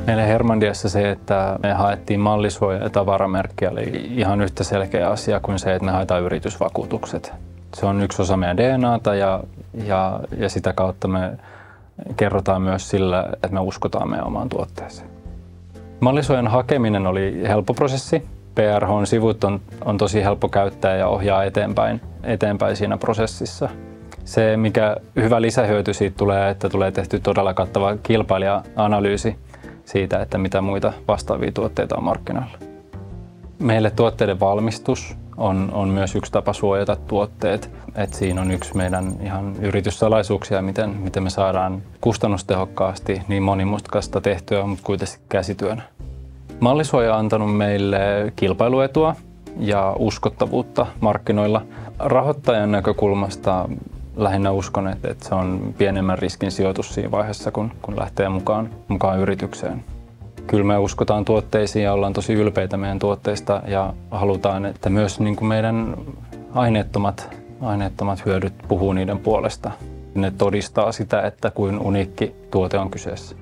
Meille Hermandiassa se, että me haettiin mallisuoja ja tavaramerkkiä, oli ihan yhtä selkeä asia kuin se, että me haetaan yritysvakuutukset. Se on yksi osa meidän DNAta ja sitä kautta me kerrotaan myös sillä, että me uskotaan meidän omaan tuotteeseen. Mallisuojan hakeminen oli helppo prosessi. PRH-sivut on tosi helppo käyttää ja ohjaa eteenpäin siinä prosessissa. Se, mikä hyvä lisähyöty siitä tulee, että tulee tehty todella kattava kilpailija-analyysi siitä, että mitä muita vastaavia tuotteita on markkinoilla. Meille tuotteiden valmistus on myös yksi tapa suojata tuotteet. Et siinä on yksi meidän ihan yrityssalaisuuksia, miten me saadaan kustannustehokkaasti niin monimutkaista tehtyä, mutta kuitenkin käsityönä. Mallisuoja on antanut meille kilpailuetua ja uskottavuutta markkinoilla. Rahoittajan näkökulmasta lähinnä uskon, että se on pienemmän riskin sijoitus siinä vaiheessa, kun lähtee mukaan yritykseen. Kyllä me uskotaan tuotteisiin ja ollaan tosi ylpeitä meidän tuotteista ja halutaan, että myös niin kuin meidän aineettomat hyödyt puhuu niiden puolesta. Ne todistaa sitä, että kuin uniikki tuote on kyseessä.